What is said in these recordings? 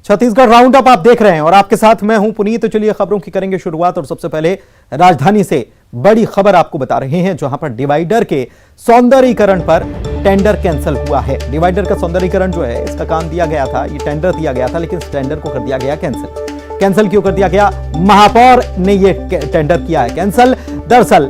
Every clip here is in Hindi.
छत्तीसगढ़ राउंड अप आप देख रहे हैं और आपके साथ मैं हूं पुनीत। तो चलिए खबरों की करेंगे शुरुआत और सबसे पहले राजधानी से बड़ी खबर आपको बता रहे हैं, जहां पर डिवाइडर के सौंदर्यीकरण पर टेंडर कैंसिल हुआ है। डिवाइडर का सौंदर्यीकरण जो है, इसका काम दिया गया था, ये टेंडर दिया गया था, लेकिन इस टेंडर को कर दिया गया कैंसिल। कैंसिल क्यों कर दिया गया? महापौर ने यह टेंडर किया है कैंसिल। दरअसल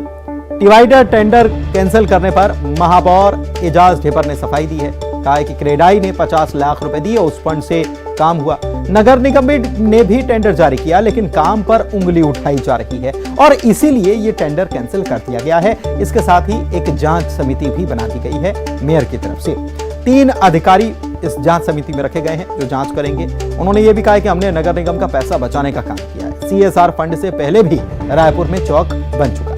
डिवाइडर टेंडर कैंसिल करने पर महापौर एजाज ढेबर ने सफाई दी है। कहा है कि क्रेडाई ने 50 लाख रुपए दिए, उस फंड से काम हुआ। नगर निगम ने भी टेंडर जारी किया, लेकिन काम पर उंगली उठाई जा रही है और इसीलिए यह टेंडर कैंसिल कर दिया गया है। इसके साथ ही एक जांच समिति भी बना दी गई है मेयर की तरफ से। 3 अधिकारी इस जांच समिति में रखे गए हैं जो जांच करेंगे। उन्होंने यह भी कहा कि हमने नगर निगम का पैसा बचाने का काम किया है। CSR फंड से पहले भी रायपुर में चौक बन चुका है।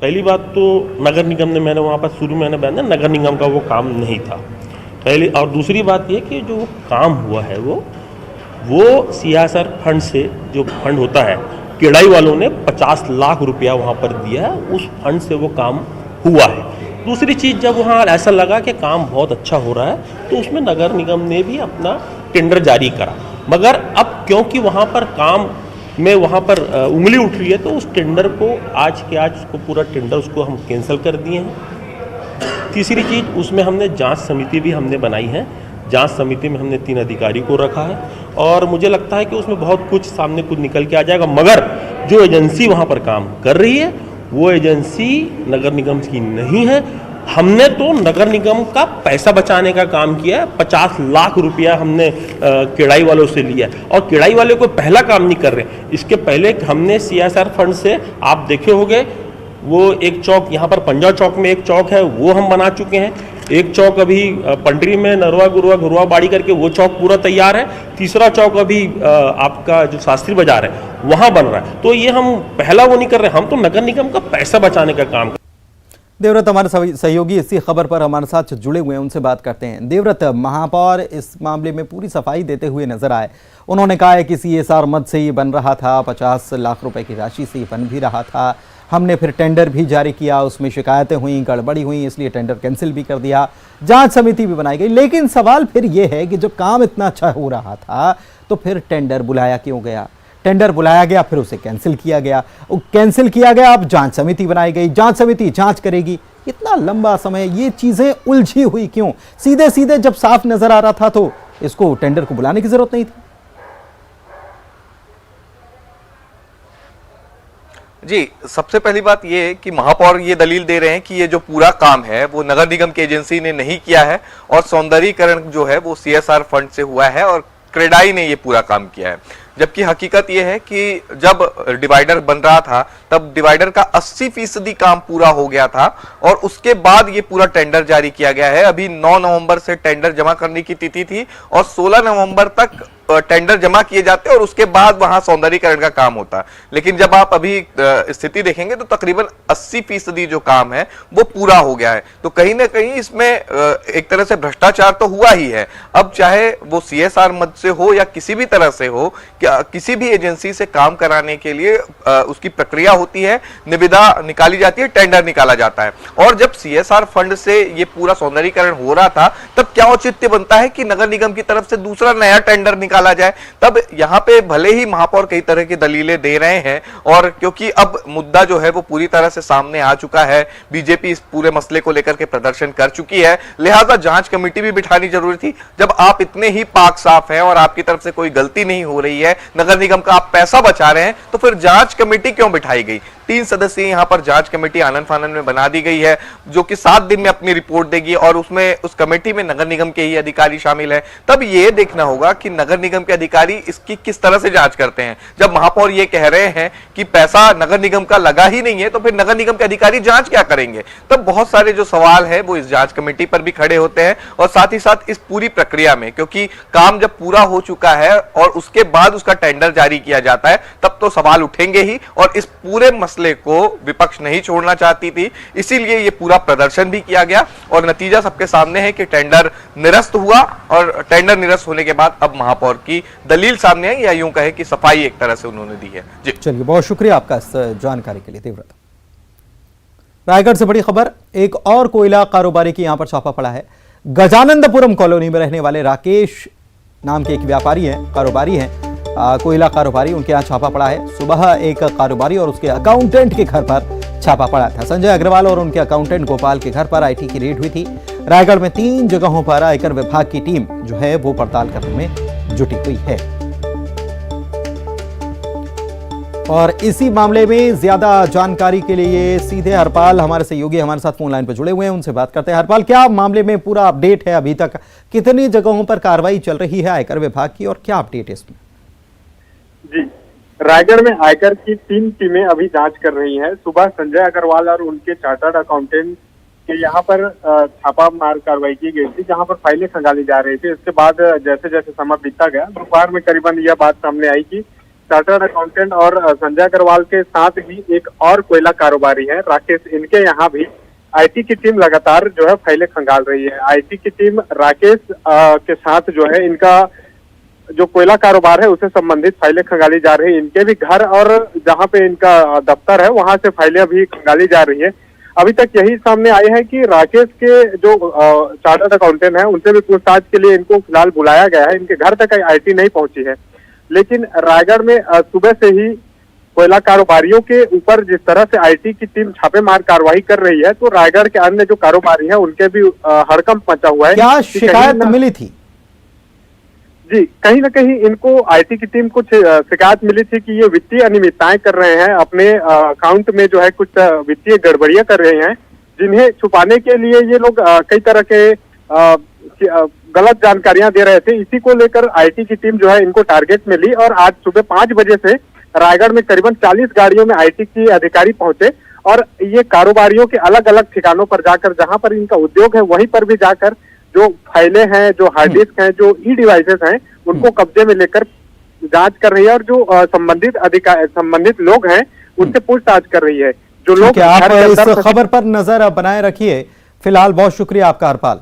पहली बात तो नगर निगम ने, मैंने वहाँ पर शुरू में बयान दिया, नगर निगम का वो काम नहीं था पहले। और दूसरी बात ये कि जो काम हुआ है वो CSR फंड से, जो फंड होता है, क्रेडाई वालों ने 50 लाख रुपया वहाँ पर दिया है, उस फंड से वो काम हुआ है। दूसरी चीज़, जब वहाँ ऐसा लगा कि काम बहुत अच्छा हो रहा है तो उसमें नगर निगम ने भी अपना टेंडर जारी करा। मगर अब क्योंकि वहाँ पर काम में वहाँ पर उंगली उठ रही है तो उस टेंडर को आज उसको पूरा टेंडर उसको हम कैंसिल कर दिए हैं। तीसरी चीज़, उसमें हमने जांच समिति भी हमने बनाई है। जांच समिति में हमने 3 अधिकारी को रखा है और मुझे लगता है कि उसमें बहुत कुछ सामने कुछ निकल के आ जाएगा। मगर जो एजेंसी वहाँ पर काम कर रही है वो एजेंसी नगर निगम की नहीं है। हमने तो नगर निगम का पैसा बचाने का काम किया है। 50 लाख रुपया हमने क्रेडाई वालों से लिया है और क्रेडाई वाले को पहला काम नहीं कर रहे। इसके पहले हमने CSR फंड से, आप देखे होंगे, वो एक चौक यहाँ पर पंजा चौक में एक चौक है, वो हम बना चुके हैं। एक चौक अभी पंडरी में नरवा गुरुआ बाड़ी करके वो चौक पूरा तैयार है। तीसरा चौक अभी आपका जो शास्त्री बाजार है वहाँ बन रहा है। तो ये हम पहला वो नहीं कर रहे, हम तो नगर निगम का पैसा बचाने का काम। देवव्रत हमारे सहयोगी इसी खबर पर हमारे साथ जुड़े हुए हैं, उनसे बात करते हैं। देवव्रत, महापौर इस मामले में पूरी सफाई देते हुए नजर आए। उन्होंने कहा है कि CSR मद से ये बन रहा था, 50 लाख रुपए की राशि से ये बन भी रहा था। हमने फिर टेंडर भी जारी किया, उसमें शिकायतें हुई, गड़बड़ी हुई, इसलिए टेंडर कैंसिल भी कर दिया, जांच समिति भी बनाई गई। लेकिन सवाल फिर यह है कि जब काम इतना अच्छा हो रहा था तो फिर टेंडर बुलाया क्यों गया? टेंडर बुलाया गया, फिर उसे कैंसिल किया गया, कैंसिल किया गया, अब जांच समिति बनाई गई, जांच समिति जांच करेगी। इतना लंबा समय, ये चीजें उलझी हुई क्यों? सीधे सीधे जब साफ नजर आ रहा था तो इसको टेंडर को बुलाने की जरूरत नहीं थी। जी, सबसे पहली बात ये है कि महापौर ये दलील दे रहे हैं कि ये जो पूरा काम है वो नगर निगम की एजेंसी ने नहीं किया है और सौंदर्यीकरण जो है वो CSR फंड से हुआ है और क्रेडाई ने ये पूरा काम किया है। जबकि हकीकत ये है कि जब डिवाइडर बन रहा था तब डिवाइडर का 80% काम पूरा हो गया था और उसके बाद ये पूरा टेंडर जारी किया गया है। अभी 9 नवंबर से टेंडर जमा करने की तिथि थी और 16 नवंबर तक टेंडर जमा किए जाते और उसके बाद वहां सौंदर्यीकरण का काम होता। लेकिन जब आप अभी स्थिति देखेंगे तो तकरीबन 80% जो काम है वो पूरा हो गया है। तो कहीं ना कहीं इसमें एक तरह से भ्रष्टाचार तो हुआ ही है। अब चाहे वो CSR मद से हो या किसी भी तरह से हो, किसी भी एजेंसी से काम कराने के लिए उसकी प्रक्रिया होती है, निविदा निकाली जाती है, टेंडर निकाला जाता है। और जब CSR फंड से ये पूरा सौंदर्यीकरण हो रहा था तब क्या औचित्य बनता है कि नगर निगम की तरफ से दूसरा नया टेंडर निकाला जाए। तब यहां पे भले ही महापौर कई तरह की दलीलें दे रहे हैं और क्योंकि अब मुद्दा जो है वो पूरी तरह से सामने आ चुका है, बीजेपी इस पूरे मसले को लेकर के प्रदर्शन कर चुकी है, लिहाजा जांच कमेटी भी बिठानी जरूरी थी। जब आप इतने ही पाक साफ हैं और आपकी तरफ से कोई गलती नहीं हो रही है, नगर निगम का आप पैसा बचा रहे हैं, तो फिर जांच कमेटी क्यों बिठाई गई? 3 सदस्यीय यहां पर जांच कमेटी आनन फानन में बना दी गई है जो कि 7 दिन में अपनी रिपोर्ट देगी और उसमें उस कमेटी में नगर निगम के ही अधिकारी शामिल है। तब यह देखना होगा कि नगर निगम के अधिकारी इसकी किस तरह से जांच करते हैं। जब महापौर ये कह रहे हैं कि पैसा नगर निगम का लगा ही नहीं है तो फिर नगर निगम के अधिकारी जांच क्या करेंगे? तब बहुत सारे जो सवाल है वो इस जांच कमेटी पर भी खड़े होते हैं और साथ ही साथ इस पूरी प्रक्रिया में, क्योंकि काम जब पूरा हो चुका है और उसके बाद उसका टेंडर जारी किया जाता है तब तो सवाल उठेंगे ही और इस पूरे मसले को विपक्ष नहीं छोड़ना चाहती थी, इसीलिए ये पूरा प्रदर्शन भी किया गया और नतीजा सबके सामने है कि टेंडर निरस्त हुआ और टेंडर निरस्त होने के बाद अब महापौर की दलील सामने आई या यूं कहे कि सफाई एक तरह से उन्होंने दी है। जी चलिए, बहुत शुक्रिया आपका इस जानकारी के लिए देवव्रत। रायगढ़ से बड़ी खबर, एक और कोयला कारोबारी की यहां पर छापा पड़ा है। गजानंदपुरम कॉलोनी में रहने वाले राकेश नाम के एक व्यापारी हैं, कारोबारी हैं, कोयला कारोबारी। उनके यहाँ छापा पड़ा है। सुबह एक कारोबारी और उसके अकाउंटेंट के घर पर छापा पड़ा था। संजय अग्रवाल और उनके अकाउंटेंट गोपाल के घर पर आईटी की रेड हुई थी। रायगढ़ में 3 जगहों पर आयकर विभाग की टीम जो है वो पड़ताल करने में जुटी हुई है। और इसी मामले में ज्यादा जानकारी के लिए सीधे हरपाल हमारे सहयोगी हमारे साथ फोन लाइन पर जुड़े हुए हैं, उनसे बात करते हैं। हरपाल, क्या मामले में पूरा अपडेट है? अभी तक कितनी जगहों पर कार्रवाई चल रही है आयकर विभाग की और क्या अपडेट है इसमें? जी, रायगढ़ में आयकर की 3 टीमें अभी जांच कर रही हैं। सुबह संजय अग्रवाल और उनके चार्टर्ड अकाउंटेंट के यहाँ पर छापा मार कार्रवाई की गई थी, जहाँ पर फाइलें खंगाली जा रही थी। इसके बाद जैसे जैसे समय बीतता गया, दोपहर में करीबन यह बात सामने आई कि चार्टर्ड अकाउंटेंट और संजय अग्रवाल के साथ ही एक और कोयला कारोबारी है राकेश, इनके यहाँ भी आईटी की टीम लगातार जो है फाइलें खंगाल रही है। आईटी की टीम राकेश के साथ जो है इनका जो कोयला कारोबार है उससे संबंधित फाइलें खंगाली जा रही है। इनके भी घर और जहां पे इनका दफ्तर है वहां से फाइलें अभी खंगाली जा रही है। अभी तक यही सामने आए हैं कि राकेश के जो चार्टर्ड अकाउंटेंट हैं उनसे भी पूछताछ के लिए इनको फिलहाल बुलाया गया है। इनके घर तक आईटी नहीं पहुंची है, लेकिन रायगढ़ में सुबह से ही कोयला कारोबारियों के ऊपर जिस तरह से आईटी की टीम छापेमार कार्रवाई कर रही है, तो रायगढ़ के अन्य जो कारोबारी हैं उनके भी हड़कंप मचा हुआ है। क्या शिकायत मिली थी? जी, कहीं ना कहीं इनको आईटी की टीम कुछ शिकायत मिली थी कि ये वित्तीय अनियमितताएं कर रहे हैं, अपने अकाउंट में जो है कुछ वित्तीय गड़बड़ियां कर रहे हैं, जिन्हें छुपाने के लिए ये लोग कई तरह के गलत जानकारियां दे रहे थे। इसी को लेकर आईटी की टीम जो है इनको टारगेट में ली और आज सुबह 5 बजे से रायगढ़ में करीबन 40 गाड़ियों में आईटी के अधिकारी पहुंचे और ये कारोबारियों के अलग अलग ठिकानों पर जाकर, जहां पर इनका उद्योग है वहीं पर भी जाकर जो फाइलें हैं, जो हार्ड डिस्क हैं, जो ई डिवाइसेस हैं, उनको कब्जे में लेकर जांच कर रही है और जो संबंधित लोग हैं उनसे पूछताछ कर रही है। जो लोग आप इस खबर पर नजर बनाए रखिए। फिलहाल बहुत शुक्रिया आपका हरपाल।